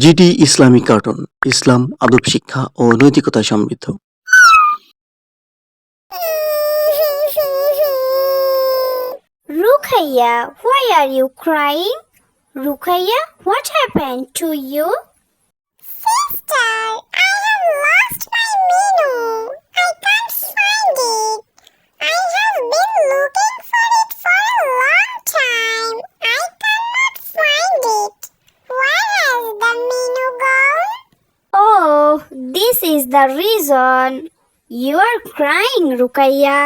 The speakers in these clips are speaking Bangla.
জিটি ইসলামিক কার্টুন, ইসলাম, আদব শিক্ষা ও নৈতিকতায় সমৃদ্ধ। Ruqayya, why are you crying? Ruqayya, what happened to you? Sister, I have lost my Minu. I can't find it. I have been looking for it for a long time. I cannot find it. Where has the Minu gone? Oh, this is the reason you are crying, Ruqayya.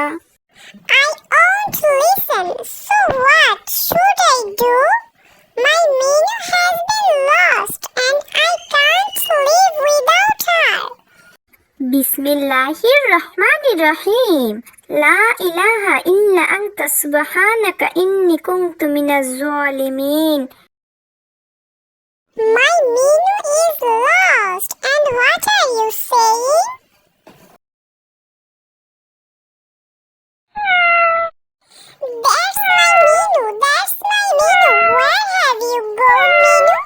I won't listen. So what should I do? My Minu has been lost and I can't live without her. Bismillahirrahmanirrahim. La ilaha illa anta subhanaka inni kuntu minaz zalimin. My Minu is lost. And what are you saying? That's my Minu. That's my Minu. Where have you gone, Minu?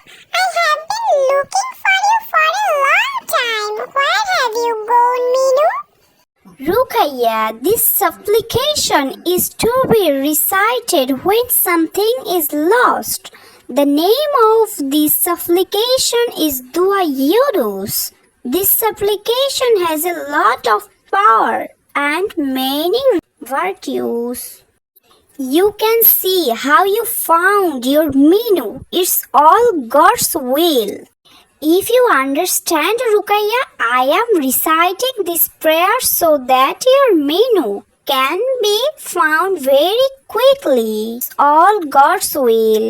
I have been looking for you for a long time. Where have you gone, Minu? Ruqayya, this supplication is to be recited when something is lost. The name of this supplication is Dua Yunus. This supplication has a lot of power and many virtues. You can see how you found your Minu. It's all God's will. If you understand, Ruqayya, I am reciting this prayer so that your Minu can be found very quickly. It's all God's will.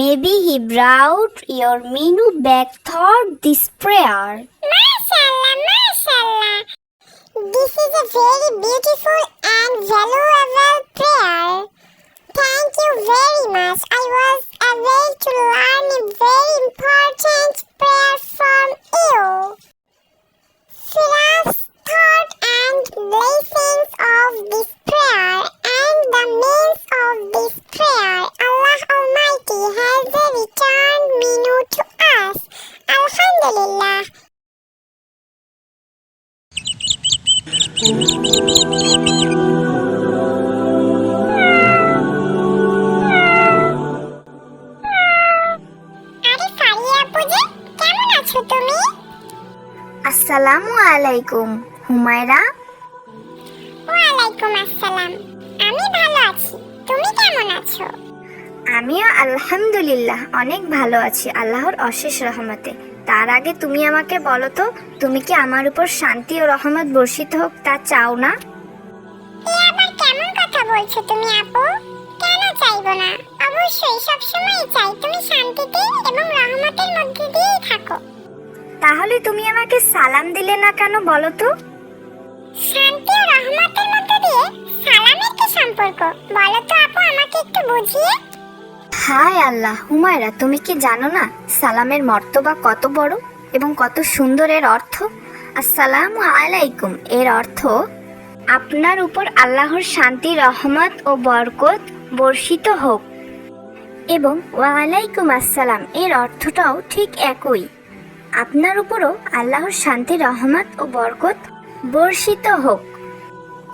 Maybe He brought your Minu back through this prayer. Mashallah, mashallah. This is a very beautiful and valuable prayer. Thank you very much. I was able to learn a very important prayer from you. First thought and blessings of this prayer and the means of this prayer. Allah Almighty has returned Minu to us. Alhamdulillah. আরে ফারিয়া আপু যে, কেমন আছো তুমি? আসসালামু আলাইকুম, হুমায়রা। ওয়ালাইকুম আসসালাম। আমি ভালো আছি। তুমি কেমন আছো? আমিও আলহামদুলিল্লাহ অনেক ভালো আছি আল্লাহর অশেষ রহমতে। তার আগে তুমি আমাকে বলো তো, তুমি কি আমার উপর শান্তি ও রহমত বর্ষিত হোক তা চাও না? এ আবার কেমন কথা বলছো তুমি আপু? কেন চাইবো না? অবশ্যই সবসময় চাই তুমি শান্তিতে এবং রহমতের মধ্যে দিয়েই থাকো। তাহলে তুমি আমাকে সালাম দিলে না কেন বলো তো? শান্তি ও রহমতের মধ্যে দিয়ে সালামের কি সম্পর্ক? বলো তো আপু, আমাকে একটু বুঝিয়ে। হায় আল্লাহ, হুমায়রা তুমি কি জানো না সালামের মর্তবা কত বড় এবং কত সুন্দর এর অর্থ? আসসালামু আলাইকুম এর অর্থ আপনার উপর আল্লাহর শান্তি, রহমত ও বরকত বর্ষিত হোক, এবং ওয়ালাইকুম আসসালাম এর অর্থটাও ঠিক একই, আপনার উপরও আল্লাহর শান্তি, রহমত ও বরকত বর্ষিত হোক।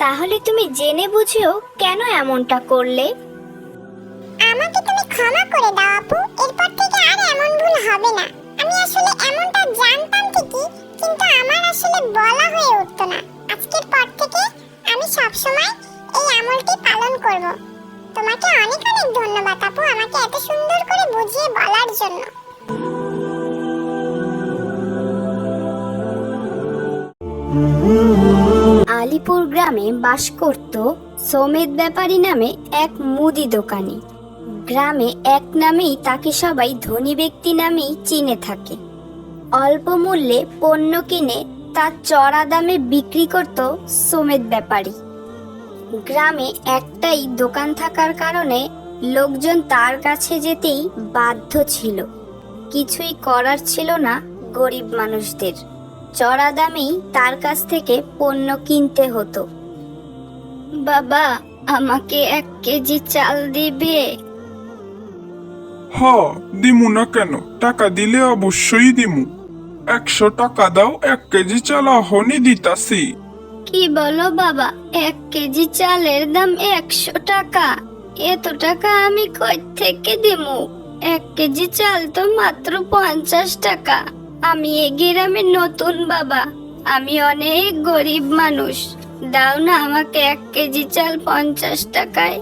তাহলে তুমি জেনে বুঝেও কেন এমনটা করলে? আমাকে তুমি ক্ষমা করে দাও আপু, এরপর থেকে আর এমন ভুল হবে না। আমি আসলে এমনটা জানতাম ঠিকই, কিন্তু আমার আসলে বলা হয়ে উঠতো না। আজকের পর থেকে আমি সবসময় এই আমলটি পালন করব। তোমাকে অনেক অনেক ধন্যবাদ আপু, আমাকে এত সুন্দর করে বুঝিয়ে বলার জন্য। আলিপুর গ্রামে বাস করত সমেত ব্যাপারী নামে এক মুদি দোকানি। গ্রামে এক নামেই তাকে সবাই ধনী ব্যক্তি নামেই চিনে থাকে। অল্প মূল্যে পণ্য কিনে তা চড়া দামে বিক্রি করত সমেত ব্যাপারী। গ্রামে একটাই দোকান থাকার কারণে লোকজন তার কাছে যেতেই বাধ্য ছিল। কিছুই করার ছিল না গরিব মানুষদের, চড়া দামেই তার কাছ থেকে পণ্য কিনতে হতো। বাবা, আমাকে 1 কেজি চাল দিবে? দিমু না কেন, টাকা দিলে অবশ্যই দিমু। 100 টাকা দাও, 1 কেজি চাল অহনি দিতাছি। কি বলো বাবা, 1 কেজি চালের দাম 100 টাকা? এত টাকা আমি কই থেকে দিমু? 1 কেজি চাল তো মাত্র 50 টাকা। আমি এই গ্রামে নতুন বাবা, আমি অনেক গরিব মানুষ। দাও না আমাকে 1 কেজি চাল 50 টাকায়।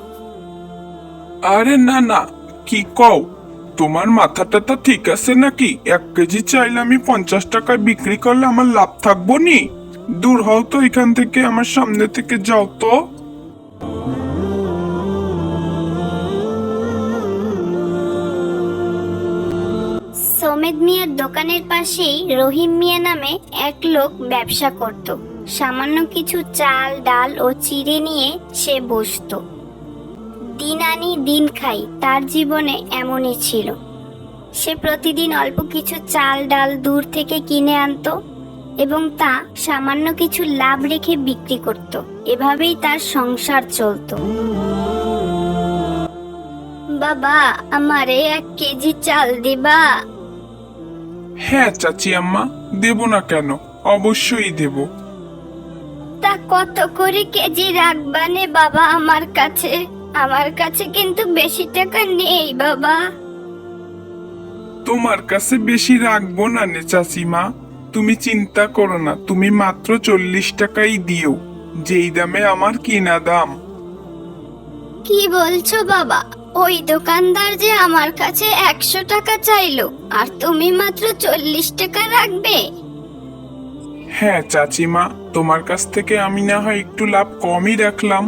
আরে না না, কি কও? তোমার মাথাটা তো ঠিক আছে নাকি? 1 কেজি চাইলে আমি 50 টাকায় বিক্রি করলে আমার লাভ থাকবো নি? দূর হও তো এখান থেকে, আমার সামনে থেকে যাও তো। সমেদ মিয়ার দোকানের পাশেই রহিম মিয়া নামে এক লোক ব্যবসা করত। সামান্য কিছু চাল ডাল ও চিড়ে নিয়ে সে বসতো। দিন আনি দিন খাই, তার জীবনে এমনই ছিল। সে প্রতিদিন অল্প কিছু চাল ডাল দূর থেকে কিনে আনতো এবং তা সামান্য কিছু লাভ রেখে বিক্রি করত। এভাবেই তার সংসার চলতো। বাবা, আমারে 1 কেজি চাল দিবা? হ্যাঁ চাচি আম্মা, দেব না কেন, অবশ্যই দেব। তা কত করে কেজি রাখবানে বাবা আমার কাছে? আমার কাছে কিন্তু বেশি টাকা নেই বাবা। তোমার কাছে বেশি রাখবো না নে চাচিমা, তুমি চিন্তা করো না, তুমি মাত্র 40 টাকাই দিও, যেই দামে আমার কিনা দাম। কি বলছো বাবা? ওই দোকানদার যে আমার কাছে 100 টাকা চাইলো, আর তুমি মাত্র 40 টাকা রাখবে? হ্যাঁ চাচিমা, তোমার কাছ থেকে আমি না হয় একটু লাভ কমই রাখলাম।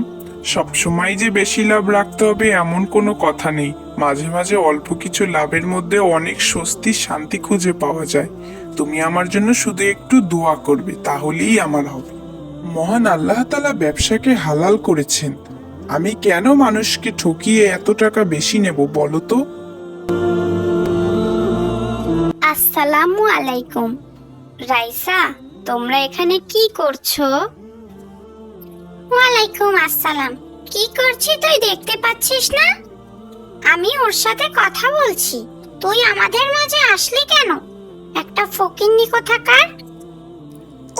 সবসময় যে বেশি লাভ রাখতে হবে এমন কোনো কথা নেই। মাঝে মাঝে অল্প কিছু লাভের মধ্যে অনেক স্বস্তি শান্তি খুঁজে পাওয়া যায়। তুমি আমার জন্য শুধু একটু দোয়া করবে, তাহলেই আমার হবে। মহান আল্লাহ তাআলা ব্যবসাকে হালাল করেছেন, আমি কেন মানুষকে ঠকিয়ে এত টাকা বেশি নেব বলো তো? আসসালামু আলাইকুম। রাইসা, তোমরা এখানে কি করছো? ওয়ালাইকুম আসসালাম। কি করছি তুই দেখতে পাচ্ছিস না? আমি ওর সাথে কথা বলছি, তুই আমাদের মাঝে আসলি কেন? একটা ফকিন্নি কোথাকার।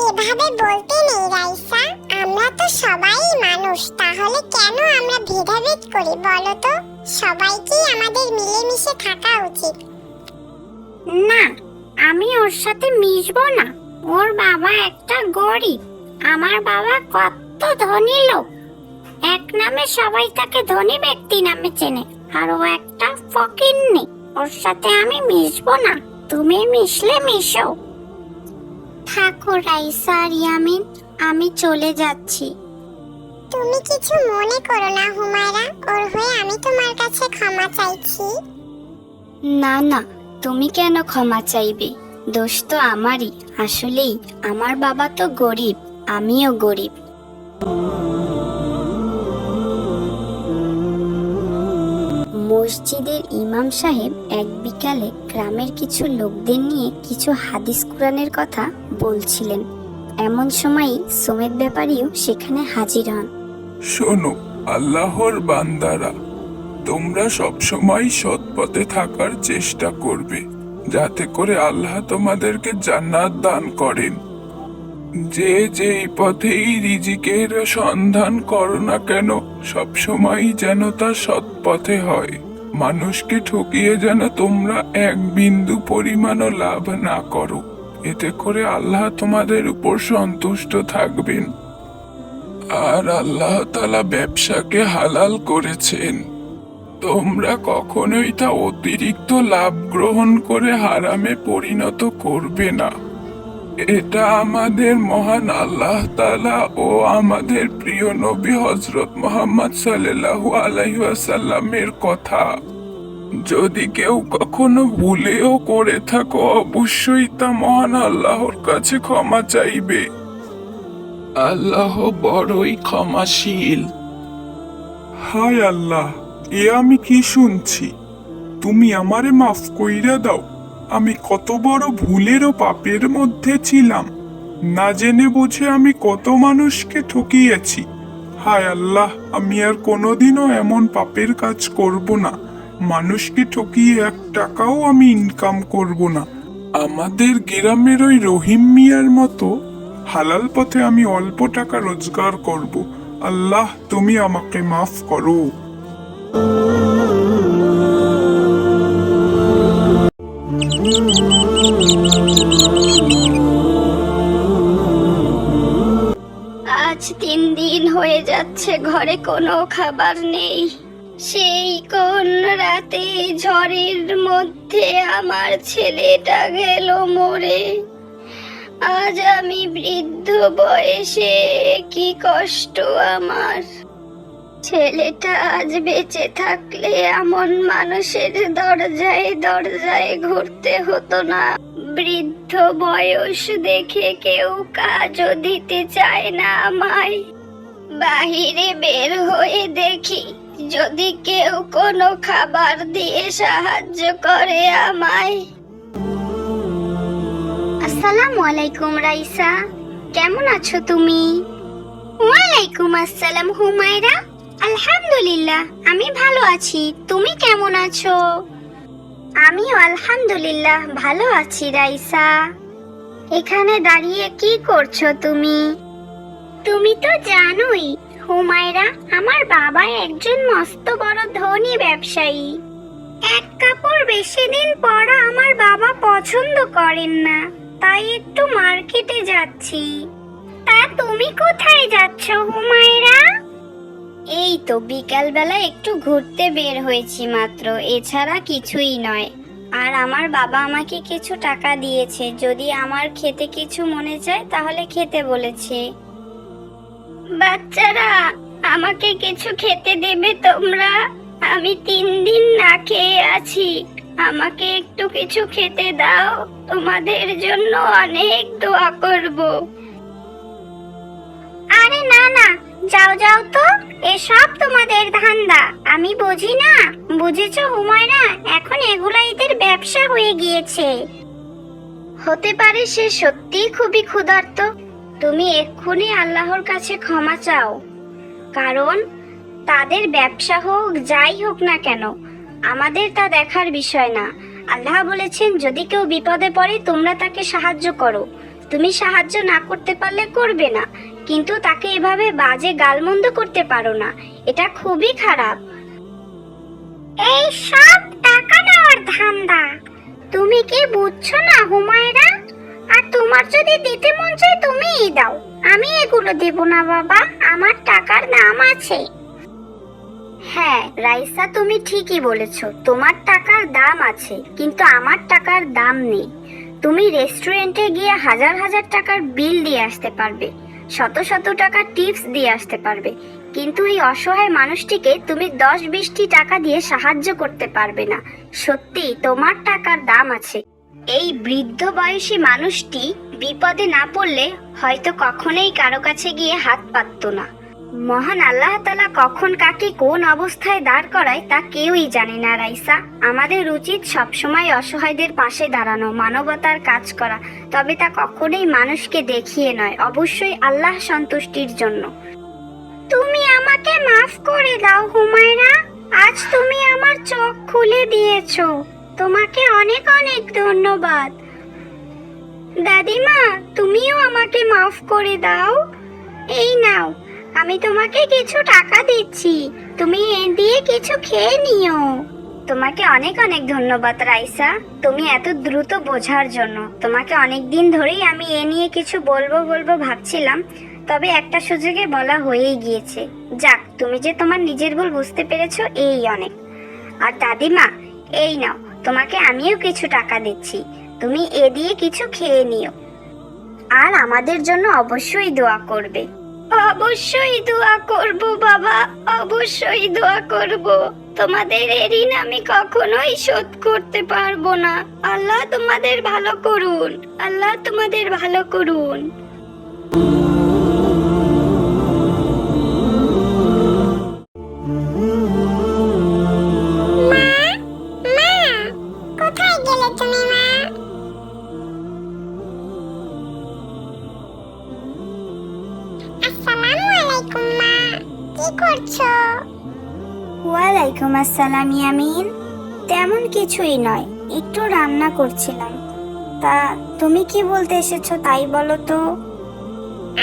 এভাবে বলতে নেই রাইসা, আমরা তো সবাই মানুষ, তাহলে কেন আমরা ভেদাভেদ করি বলো তো? সবাইকেই আমাদের মিলেমিশে থাকা উচিত। না, আমি ওর সাথে মিশবো না। ওর বাবা একটা গরিব, আমার বাবা কত ধনী লোক। এক নামে সবাই তাকে ধনী ব্যক্তি নামে চেনে, আর ও একটা ফকিন্নি। ওর সাথে আমি মিশবো না, তুমি মিশলে মিশো। থাকো রাইসা আর ইয়ামিন, আমি চলে যাচ্ছি। তুমি কিছু মনে করো না হুমায়রা, ওর হয়ে আমি তোমার কাছে ক্ষমা চাইছি। না না, তুমি কেন ক্ষমা চাইবে? দোষ তো আমারই। আসলেই আমার বাবা তো গরিব, আমিও গরিব। মসজিদের ইমাম সাহেব এক বিকালে গ্রামের কিছু লোকদের নিয়ে কিছু হাদিস কুরআনের কথা বলছিলেন। এমন সময়ই সমেত ব্যাপারীও সেখানে হাজির হন। শোনো আল্লাহর বান্দারা, তোমরা সবসময় সৎ পথে থাকার চেষ্টা করবে, যাতে করে আল্লাহ তোমাদেরকে জান্নাত দান করেন। যে যেই পথেই রিজিকের সন্ধান করো না কেন, সবসময় যেন তা সৎ পথে হয়। মানুষকে ঠকিয়ে যেন তোমরা এক বিন্দু পরিমাণও লাভ না করো, এতে করে আল্লাহ তোমাদের উপর সন্তুষ্ট থাকবেন। আর আল্লাহ তাআলা ব্যবসাকে হালাল করেছেন, তোমরা কখনোই তা অতিরিক্ত লাভ গ্রহণ করে হারামে পরিণত করবে না। এটা আমাদের মহান আল্লাহ তাআলা ও আমাদের প্রিয় নবী হযরত মুহাম্মদ সাল্লাল্লাহু আলাইহি ওয়াসাল্লামের কথা। যদি কেউ কখনো ভুলেও করে থাকো, অবশ্যই তা মহান আল্লাহর কাছে ক্ষমা চাইবে। আল্লাহ বড়ই ক্ষমাশীল। হায় আল্লাহ, এ আমি কি শুনছি? তুমি আমারে মাফ কইরা দাও, আমি কত বড় ভুলের ও পাপের মধ্যে ছিলাম। না জেনে বুঝে আমি কত মানুষকে ঠকিয়েছি। হায় আল্লাহ, আমি আর কোনোদিনও এমন পাপের কাজ করব না। মানুষকে ঠকিয়ে 1 টাকাও আমি ইনকাম করব না। আমাদের গ্রামের ওই রহিম মিয়ার মতো হালাল পথে আমি অল্প টাকা রোজগার করব। আল্লাহ তুমি আমাকে মাফ করো। আজ 3 দিন হয়ে যাচ্ছে ঘরে কোনো খাবার নেই। সেই কোন রাতে ঝড়ের মধ্যে আমার ছেলেটা গেল মরে। আজ আমি বৃদ্ধ বয়সে, কি কষ্ট আমার। ছেলেটা আজ বেঁচে থাকলে এমন মানুষের দরজায় দরজায় ঘুরতে হতো না। বৃদ্ধ বয়স দেখে কেউ কাজও দিতে চায় না আমায়। বাহিরে বের হয়ে দেখি যদি কেউ কোনো খাবার দিয়ে সাহায্য করে আমায়। আসসালামু আলাইকুম রাইসা, কেমন আছো তুমি? ওয়ালাইকুম আসসালাম হুমায়রা, আলহামদুলিল্লাহ আমি ভালো আছি। তুমি কেমন আছো? আমিও আলহামদুলিল্লাহ ভালো আছি রাইসা। এখানে দাঁড়িয়ে কি করছো তুমি? তুমি তো জানোই হুমায়রা, আমার বাবা একজন মস্ত বড় ধনী ব্যবসায়ী। 1 কাপড় বেশি দিন পরা আমার বাবা পছন্দ করেন না, তাই একটু মার্কেটে যাচ্ছি। তা তুমি কোথায় যাচ্ছ হুমায়রা? এই তো বিকালবেলা একটু ঘুরতে বের হয়েছি মাত্র, এছাড়া কিছুই নয়। আর আমার বাবা আমাকে কিছু টাকা দিয়েছে, যদি আমার খেতে কিছু মনে চায় তাহলে খেতে বলেছে। বাচ্চারা, আমাকে কিছু খেতে দেবে তোমরা? আমি 3 দিন না খেয়ে আছি, আমাকে একটু কিছু খেতে দাও, তোমাদের জন্য অনেক দোয়া করব। আরে না না, যাও যাও তো, এসব তোমাদের ধান্দা আমি বুঝি না। বুঝেছো হুমায়রা, এখন এগুলা এদের ব্যবসা হয়ে গিয়েছে। হতে পারে সে সত্যিই খুবই ক্ষুধার্ত। তুমি এক্ষুনি আল্লাহর কাছে ক্ষমা চাও, কারণ তাদের ব্যবসা হোক যাই হোক না কেন আমাদের তা দেখার বিষয় না। আল্লাহ বলেছেন যদি কেউ বিপদে পড়ে তোমরা তাকে সাহায্য করো। তুমি সাহায্য না করতে পারলে করবে না, কিন্তু তাকে এভাবে বাজে গালমন্দ করতে পারো না, এটা খুবই খারাপ। এই সব টাকা নেওয়ার ধান্দা, তুমি কি বুঝছো না হুমায়রা? আর তোমার যদি দিতে মন চায় তুমিই দাও, আমি এগুলো দেব না বাবা, আমার টাকার দাম আছে। হ্যাঁ রাইসা, তুমি ঠিকই বলেছো, তোমার টাকার দাম আছে, কিন্তু আমার টাকার দাম নেই। তুমি রেস্টুরেন্টে গিয়ে হাজার হাজার টাকার বিল দিয়ে আসতে পারবে, শত শত টাকার টিপস দিয়ে আসতে পারবে, কিন্তু এই অসহায় মানুষটিকে তুমি 10-20টি টাকা দিয়ে সাহায্য করতে পারবে না। সত্যি তোমার টাকার দাম আছে। এই বৃদ্ধ বয়সী মানুষটি বিপদে না পড়লে হয়তো কখনোই কারো কাছে গিয়ে হাত পাততো না। মহান আল্লাহ তাআলা কখন কাকে কোন অবস্থায় দাঁড় করায় তা কেউই জানে না রাইসা। আমাদের উচিত সবসময় অসহায়দের পাশে দাঁড়ানো, মানবতার কাজ করা, তবে তা কখনোই মানুষকে দেখিয়ে নয়, অবশ্যই আল্লাহ সন্তুষ্টির জন্য। তুমি আমাকে মাফ করে দাও হুমায়রা, আজ তুমি আমার চোখ খুলে দিয়েছো, তোমাকে অনেক অনেক ধন্যবাদ। দাদিমা, তুমিও আমাকে মাফ করে দাও। এই নাও, আমি তোমাকে কিছু টাকা দিচ্ছি, তুমি এ দিয়ে কিছু খেয়ে নিও। তোমাকে অনেক অনেক ধন্যবাদ রাইসা, তুমি এত দ্রুত বোঝার জন্য। তোমাকে অনেক দিন ধরেই আমি এ নিয়ে কিছু বলবো ভাবছিলাম, তবে একটা সুযোগে বলা হয়েই গিয়েছে। যাক, তুমি যে তোমার নিজের ভুল বুঝতে পেরেছো, এই অনেক। আর দাদিমা, এই নাও, তোমাকে আমিও কিছু টাকা দিচ্ছি, তুমি এ দিয়ে কিছু খেয়ে নিও। আর আমাদের জন্য অবশ্যই দোয়া করবে। অবশ্যই দোয়া করব বাবা, অবশ্যই দোয়া করব। তোমাদের ঋণ আমি কখনোই শোধ করতে পারবো না। আল্লাহ তোমাদের ভালো করুন, আল্লাহ তোমাদের ভালো করুন। কোথায় গেলে তুমি মা? আসসালামু আলাইকুম মা, কি করছো? ওয়ালাইকুম আসসালাম ইয়ামিন, তেমন কিছুই নয়, একটু রান্না করছিলাম। তা তুমি কি বলতে এসেছো তাই বলো তো।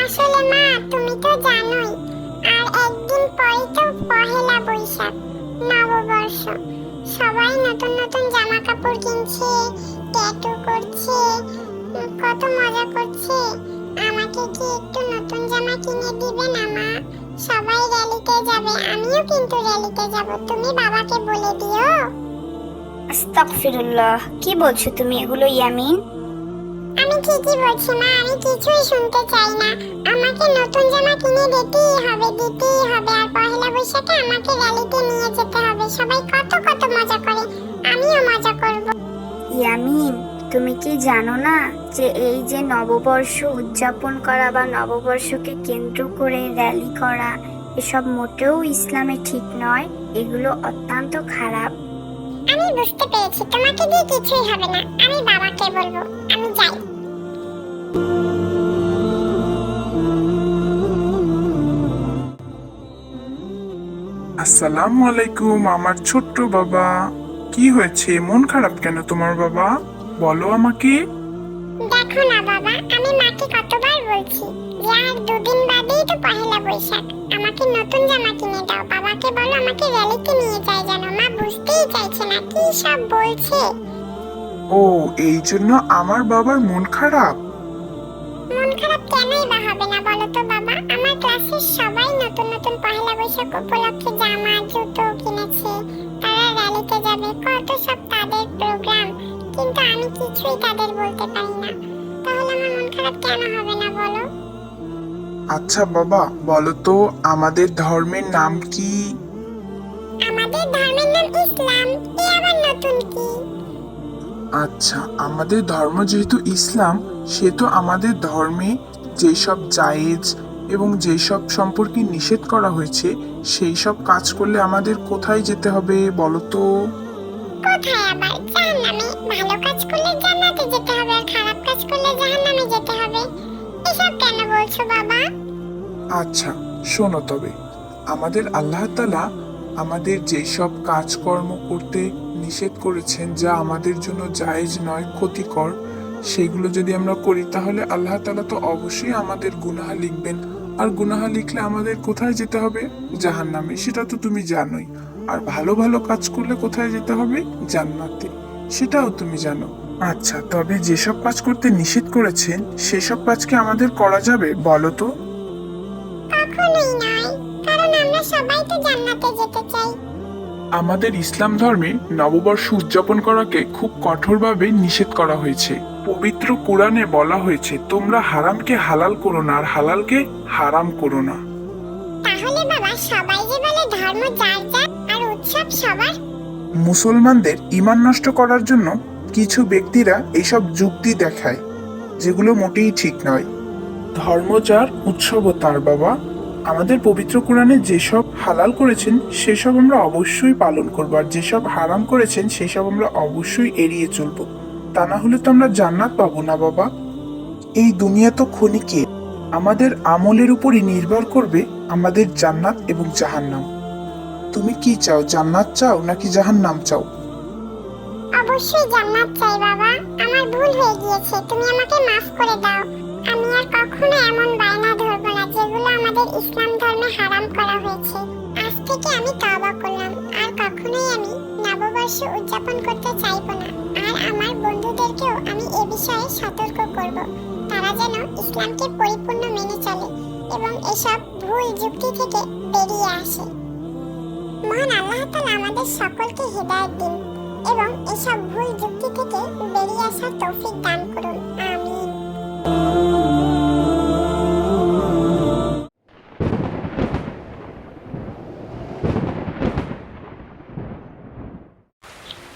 আসলে মা, তুমি তো জানোই আর একদিন পরেই তো পহেলা বৈশাখ, নববর্ষ। সবাই নতুন নতুন জামা কাপড় কিনছে, ট্যাটু করছে, কত মজা করছে। আমাকে কি একটু নতুন জামা কিনে দিবে না মা? সবাই র্যালিতে যাবে, আমিও কিন্তু র্যালিতে যাব। তুমি বাবাকে বলে দিও। আস্তাগফিরুল্লাহ, কি বলছো তুমি এগুলো ইয়ামিন? আমি ঠিকই বলছি মা, আমি কিছুই শুনতে চাই না। আমাকে নতুন জামা কিনে দিতেই হবে, দিতেই হবে। আর পহেলা বৈশাখে আমাকে র্যালিতে নিয়ে যেতে হবে। সবাই কত কত মজা করে, আমিও মজা করব। ইয়ামিন, তুমি কি জানো না যে এই যে নববর্ষ উদযাপন করা বা নববর্ষকে কেন্দ্র করে র্যালি করা, এসব মোটেও ইসলামে ঠিক নয়, এগুলো অত্যন্ত খারাপ। আমি বুঝতে পেরেছি, তোমাকে দিয়ে কিছুই হবে না। আমি বাবাকে বলবো। আমি যাই। আসসালামু আলাইকুম আমার ছোট্ট বাবা। কি হয়েছে, মন খারাপ কেন তোমার বাবা? বলো আমাকে। দেখো না বাবা, আমি মাকে কতবার বলছি যে আর দুদিন বাদেই তো পহেলা বৈশাখ, আমাকে নতুন জামা কিনে দাও। বাবাকে বলো আমাকে র্যালিতে নিয়ে যায় যেন। মা বুঝতেই চাইছে না, কি সব বলছে। ও, এই জন্য আমার বাবার মন খারাপ। মন খারাপ কেনই বা হবে না বলো তো বাবা? আমার ক্লাসের সবাই নতুন নতুন পহেলা বৈশাখ উপলক্ষে জামা জুতো কিনেছে, তারা র্যালিতে যাবে, কত সব তাদের প্রোগ্রাম। কিন্তু আমি কিছুই তাদের বলতে পারি না। তাহলে আমার মন খারাপ কেন হবে না বলো? আচ্ছা বাবা, বলো তো আমাদের ধর্মের নাম কি? আমাদের ধর্মের নাম ইসলাম। এ আবার নতুন কি? আচ্ছা, আমাদের ধর্ম যেহেতু ইসলাম, সেহেতু আমাদের ধর্মে যেসব জায়েজ এবং যেসব সম্পর্কে নিষেধ করা হয়েছে, সেই সব কাজ করলে আমাদের কোথায় যেতে হবে বলো তো? কোথায় আবার? জাহান্নামে। ভালো কাজ করলে জান্নাতে যেতে হবে, আর খারাপ কাজ করলে জাহান্নামে যেতে হবে। এসব কেন বলছো বাবা? আচ্ছা শোনো তবে, আমাদের আল্লাহ তাআলা আমাদের যেসব কাজকর্ম করতে নিষেধ করেছেন, যা আমাদের জন্য জায়েজ নয়, ক্ষতিকর, সেগুলো যদি আমরা করি তাহলে আল্লাহ তাআলা তো অবশ্যই আমাদের গুনাহ লিখবেন। আর গুনাহ লিখলে আমাদের কোথায় যেতে হবে? জাহান্নামে, সেটা তো তুমি জানোই। আর ভালো ভালো কাজ করলে কোথায় যেতে হবে? জান্নাতে, সেটাও তুমি জানো। আচ্ছা, তবে যেসব কাজ করতে নিষেধ করেছেন সেসব কাজ কি আমাদের করা যাবে বলো তো? কখনোই নয়, কারণ আমরা সবাই তো জান্নাতে যেতে চাই। আমাদের ইসলাম ধর্মে নববর্ষ উদযাপন করাকে খুব কঠোরভাবে নিষেধ করা হয়েছে। পবিত্র কোরআনে বলা হয়েছে, তোমরা হারামকে হালাল করো না আর হালালকে হারাম করো না। তাহলে বাবা, সবাই যে বলে ধর্ম যার যার আর উৎসব সবার। মুসলমানদের ঈমান নষ্ট করার জন্য কিছু ব্যক্তিরা এইসব যুক্তি দেখায়, যেগুলো মোটেই ঠিক নয়। ধর্ম যার, উৎসবও তার বাবা। আমাদের পবিত্র কোরআনে যেসব হালাল করেছেন সেসব আমরা অবশ্যই পালন করবো, আর যেসব হারাম করেছেন সেসব আমরা অবশ্যই এড়িয়ে চলবো। তা না হলে তো আমরা জান্নাত পাবো না বাবা। এই দুনিয়া তো ক্ষণিকের, আমাদের আমলের উপরই নির্ভর করবে আমাদের জান্নাত এবং জাহান্নাম। তুমি কি চাও, জান্নাত চাও নাকি জাহান্নাম চাও? অবশ্যই জান্নাত চাই বাবা। আমার ভুল হয়ে গিয়েছে, তুমি আমাকে মাফ করে দাও। আমি আর কখনো এমন বায়না ধরবো না যেগুলো আমাদের ইসলাম ধর্মে হারাম করা হয়েছে। আজ থেকে আমি তওবা করলাম, আর কখনোই আমি নববর্ষ উদযাপন করতে চাইবো না। আর আমার বন্ধুদেরকেও আমি এ বিষয়ে সতর্ক করব, তারা যেন ইসলামকে পরিপূর্ণ মেনে চলে এবং এসব ভুল যুক্তি থেকে বেরিয়ে আসে। মহান আল্লাহ তাআলা আমাদের সকলকে হিদায়াত দিন এবং এসব ভুল যুক্তি থেকে বেরিয়ে আসার তৌফিক দান করুন। আমিন।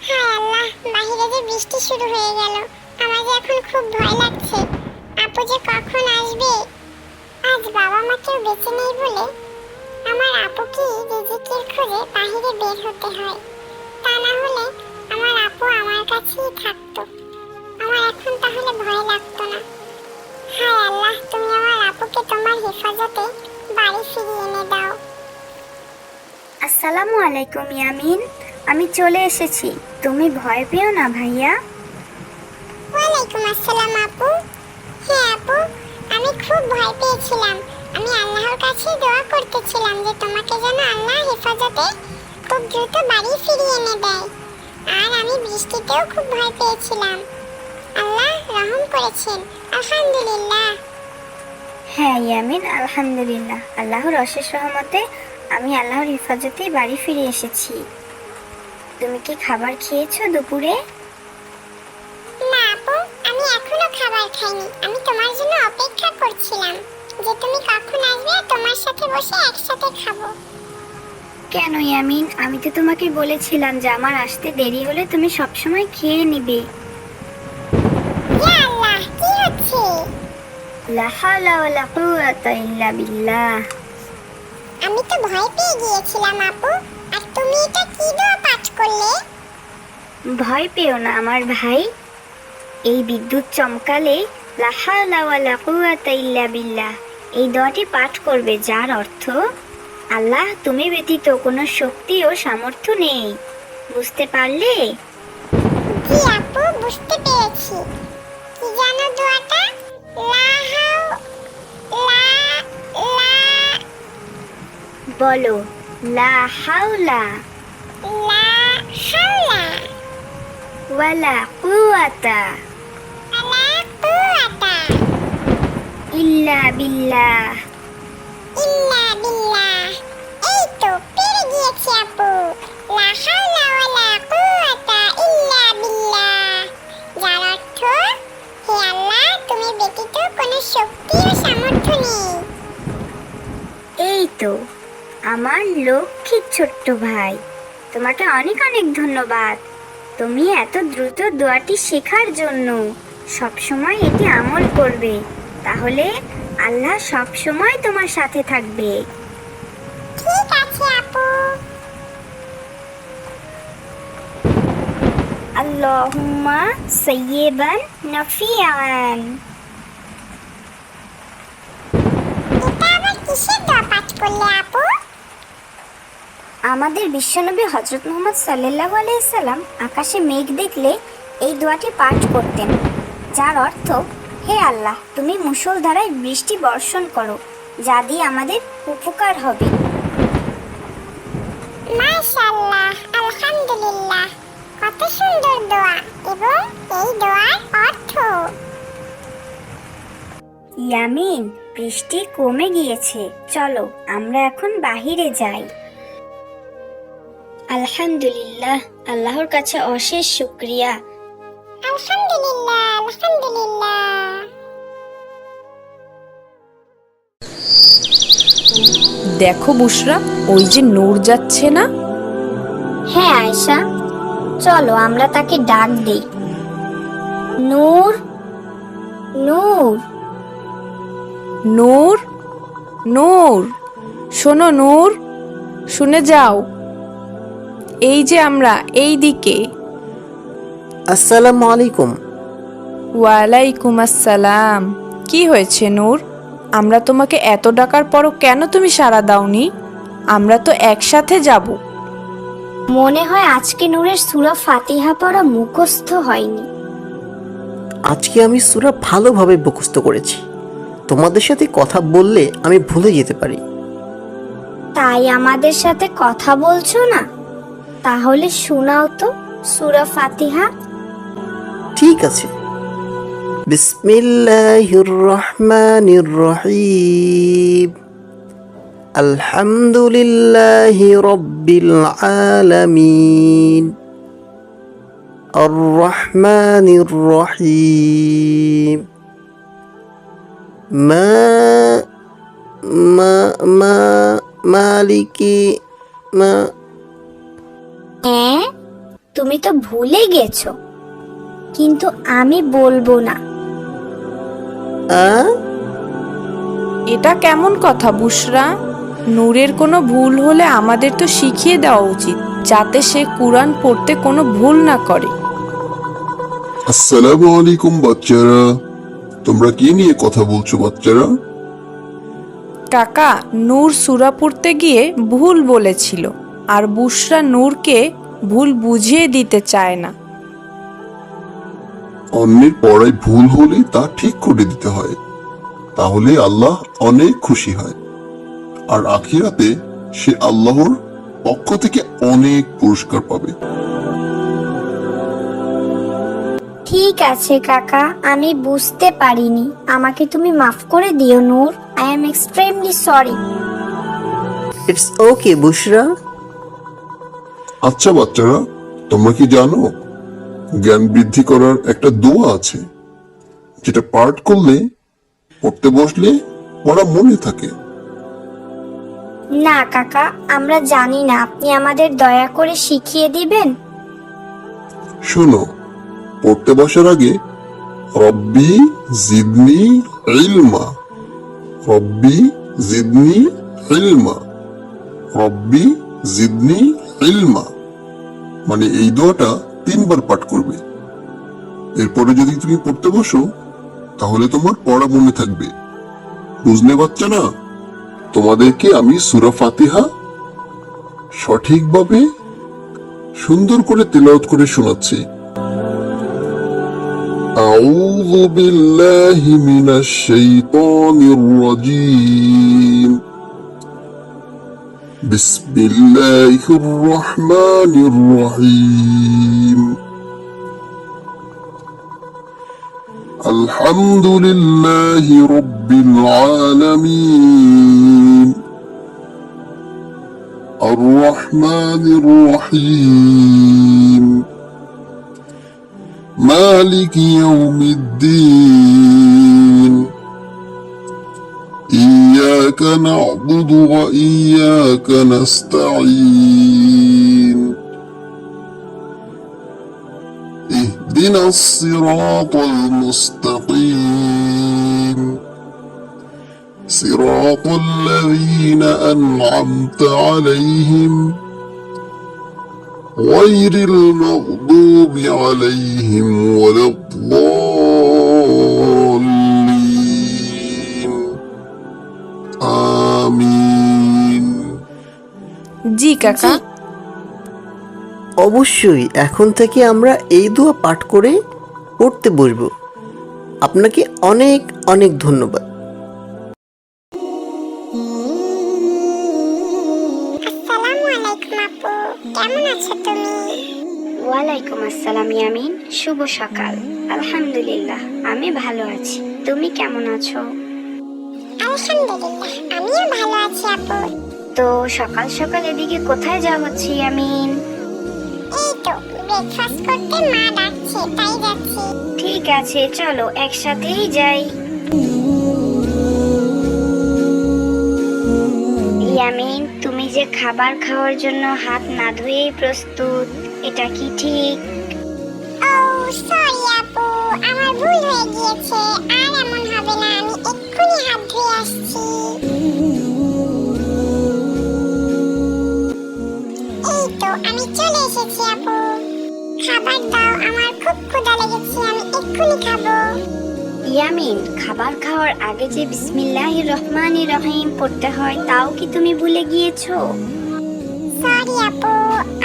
হায় আল্লাহ, বাহিরে যে বৃষ্টি শুরু হয়ে গেল। আমার যে এখন খুব ভয় লাগছে। আপু যে কখন আসবে? আজ বাবা মা কেউ বেঁচে নেই বলে আমার আপুকে রিজিকের খোঁজে বাহিরে বের হতে হয়। তা না হলে আমার আপু আমার কাছেই থাকতো। আমার এখন তাহলে ভয় লাগতো না। হায় আল্লাহ, তুমি আমার আপুকে তোমার হেফাজতে বাড়ি ফিরিয়ে এনে দাও। আসসালামু আলাইকুম ইয়ামিন, আমি চলে এসেছি, তুমি ভয় পেও না ভাইয়া। ওয়ালাইকুম আসসালাম আপু। হ্যাঁ আপু, আমি খুব ভয় পেয়েছিলাম। আমি আল্লাহর কাছে দোয়া করতেছিলাম যে তোমাকে যেন আল্লাহ হেফাজতে খুব দ্রুত বাড়ি ফিরিয়ে এনে দেয়। আর আমি বৃষ্টিতেও খুব ভয় পেয়েছিলাম। আল্লাহ রহম করেছেন, আলহামদুলিল্লাহ। হ্যাঁ ইয়ামিন, আলহামদুলিল্লাহ, আল্লাহর অশেষ রহমতে আমি আল্লাহর হেফাজতেই বাড়ি ফিরে এসেছি। তুমি কি খাবার খেয়েছো দুপুরে? না আপু, আমি এখনো খাবার খাইনি। আমি তোমার জন্য অপেক্ষা করছিলাম যে তুমি কখন আসবে আর তোমার সাথে বসে একসাথে খাবো। কেন ইয়ামিন, আমি তো তোমাকে বলেছিলাম যে আমার আসতে দেরি হলে তুমি সবসময় খেয়ে নিবে। ইয়া আল্লাহ, কি হচ্ছে? লা হাওলা ওয়ালা কুওয়াতা ইল্লা বিল্লাহ। আমি তো ভয় পেয়ে গিয়েছিলাম আপু। আর তুমি এটা কি দোয়া পাঠ করলে? ভয় পেও না আমার ভাই, এই বিদ্যুৎ চমকালে লা হাওলা ওয়ালা কুওয়াতা ইল্লা বিল্লাহ এই দোয়াটি পাঠ করবে, যার অর্থ আল্লাহ তুমি ব্যতীত কোনো শক্তি ও সামর্থ্য নেই। বুঝতে পারলে? জি আপু, বুঝতে পেরেছি। কি জানো দোয়াটা? লা হাও লা লা বলো, লা হাওলা লা হাওলা ওয়ালা কুওয়াতা ওয়ালা কুওয়াতা ইল্লা বিল্লাহ। ইল্লা বিল্লাহ। এই তো পেরে গিয়েছি আপু। লা হাওলা ওয়ালা কুওয়াতা ইল্লা বিল্লাহ, যার অর্থ হে আল্লাহ তুমি ব্যতীত কোনো শক্তি ও সামর্থ্য নেই। এই তো আমার লক্ষ্মীর ছোট্ট ভাই, তোমাকে অনেক অনেক ধন্যবাদ। তুমি এত দ্রুত দোয়াটি শেখার জন্য। সবসময় এটি আমল করবে, তাহলে আল্লাহ সবসময় তোমার সাথে থাকবে। ঠিক আছে আপু। আল্লাহুম্মা সাইয়্যিবান নাফিআন। এটা আবার কিসের দোয়া পাঠ করলে আপু? আমাদের বিশ্বনবী হযরত মুহাম্মদ সাল্লাল্লাহু আলাইহি সাল্লাম আকাশে মেঘ দেখলে এই দোয়াটি পাঠ করতেন, যার অর্থ হে আল্লাহ তুমি মুষলধারায় বৃষ্টি বর্ষণ করো, যা দিয়ে আমাদের উপকার হবে। মাশাআল্লাহ, আলহামদুলিল্লাহ। কত সুন্দর দোয়া, এবং এই দোয়ার অর্থ। ইয়ামিন, বৃষ্টি কমে গিয়েছে, চলো আমরা এখন বাহিরে যাই। আলহামদুলিল্লাহ, আল্লাহর কাছে অশেষ শুকরিয়া। আলহামদুলিল্লাহ, আলহামদুলিল্লাহ। দেখো বুশরা, ওই যে নূর যাচ্ছে না? হ্যাঁ আয়েশা, চলো আমরা তাকে ডাক দেই। নূর, নূর। নূর, নূর, শোনো নূর, শুনে যাও। এই যে আমরা, এই দিকে। আসসালামু আলাইকুম। ওয়ালাইকুম আসসালাম। কি হয়েছে নূর? আমরা তোমাকে এত ডাকার পরও কেন তুমি সাড়া দাওনি? আমরা তো একসাথে যাব। মনে হয় আজকে নূরের সূরা ফাতিহা পড়া মুখস্থ হয়নি। আজকে আমি সূরা ভালোভাবে মুখস্থ করেছি। তোমাদের সাথে কথা বললে আমি ভুলে যেতে পারি। তাই আমাদের সাথে কথা বলছো না? তাহলে শোনাও তো সূরা ফাতিহা। ঠিক আছে। বিসমিল্লাহির রহমানির রহিম। আলহামদুলিল্লাহি রাব্বিল আলামিন। আর রহমানির রহিম। মালিকি তুমি তো ভুলে গেছো, কিন্তু আমি বলবো না। এটা কেমন কথা বুশরা? নূরের কোনো ভুল হলে আমাদের তো শিখিয়ে দেওয়া উচিত, যাতে সে কুরআন পড়তে কোনো ভুল না করে। আসসালামু আলাইকুম বাচ্চারা। তোমরা কি নিয়ে কথা বলছো বাচ্চারা? কাকা, নূর সূরা পড়তে গিয়ে ভুল বলেছিল, আর বুশরা নূরকে ভুল বুঝিয়ে দিতে চায় না। অন্যের পড়ায় ভুল হলে তা ঠিক করে দিতে হয়, তাহলে আল্লাহ অনেক খুশি হয়। আর আখিরাতে সে আল্লাহর পক্ষ থেকে অনেক পুরস্কার পাবে। ঠিক আছে কাকা, আমি বুঝতে পারিনি, আমাকে তুমি মাফ করে দিও Noor. I am extremely sorry. It's okay Bushra. আচ্ছা বাচ্চারা, তোমরা কি জানো জ্ঞান বৃদ্ধি করার একটা দোয়া আছে, যেটা পাঠ করলে, পড়তে বসলে পড়া মনে থাকে? না কাকা, আমরা জানি না, আপনি আমাদের দয়া করে শিখিয়ে দিবেন। শোনো, পড়তে বসার আগে রব্বি জিদনি ইলমা, রব্বি জিদনি ইলমা, রব্বি জিদনি ইলমা, মানে এই দোয়াটা 3 বার পাঠ করবে। এরপরে যদি তুমি পড়তে বসো তাহলে তোমার পড়া মনে থাকবে। বুঝলে বাচ্চারা? তোমাদেরকে আমি সূরা ফাতিহা সঠিকভাবে সুন্দর করে তেলাওয়াত করে শোনাচ্ছি। আউযু বিল্লাহি মিনাশ শাইতানির রাজীম। বিসমিল্লাহির রহমানির রহিম। আলহামদুলিল্লাহি রাব্বিল আলামিন। الرحمن الرحيم مالك يوم الدين إياك نعبد وإياك نستعين اهدنا الصراط المستقيم صراط الذين أنعمت عليهم غير المغضوب عليهم ولا الضالين آمين। জি কাকা। অবশ্যই এখন থেকে আমরা এই দোয়া পাঠ করে পড়তে বসবো। আপনাকে অনেক অনেক ধন্যবাদ। আসসালামু আলাইকুম আপু, কেমন আছো তুমি? ওয়ালাইকুম আসসালাম ইয়ামিন, শুভ সকাল। আলহামদুলিল্লাহ, আমি ভালো আছি, তুমি কেমন আছো? আলহামদুলিল্লাহ, আমিও ভালো আছি আপু। তো সকাল সকাল এদিকে কোথায় যাওয়া হচ্ছে ইয়ামিন? এই তো ব্রেকফাস্ট করতে মা ডাকছে, তাই যাচ্ছি। ঠিক আছে, চলো একসাথেই যাই। ইয়ামিন, তুমি যে খাবার খাওয়ার জন্য হাত না ধুয়েই প্রস্তুত, এটা কি ঠিক? ও সরি আপু, আমার ভুল হয়ে গিয়েছে, আর এমন হবে না, আমি এক্ষুনি হাত ধুয়ে আসছি। এই তো আমি চলে এসেছি আপু, খাবার দাও, আমার খুব ক্ষুধা লেগেছে, আমি এক্ষুনি খাবো। ইয়ামিন, খাবার খাওয়ার আগে যে বিসমিল্লাহির রহমানির রহিম পড়তে হয়, তাও কি তুমি ভুলে গিয়েছো? সরি আপু,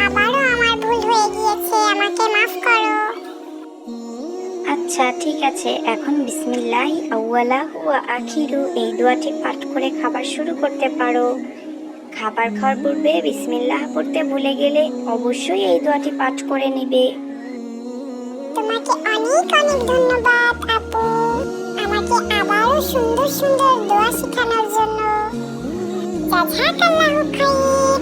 আবারও আমার ভুল হয়ে গিয়েছে, আমাকে মাফ করো। আচ্ছা ঠিক আছে, এখন বিসমিল্লাহি আউয়ালাহু ওয়া আখিরু এই দোয়াটি পাঠ করে খাবার শুরু করতে পারো। খাবার খাওয়ার পূর্বে বিসমিল্লাহ পড়তে ভুলে গেলে অবশ্যই এই দোয়াটি পাঠ করে নিবে। তোমাকে অনেক অনেক ধন্যবাদ আপু, আমাকে আবারও সুন্দর সুন্দর দোয়া শেখানোর জন্য। জাযাকাল্লাহু খাইর।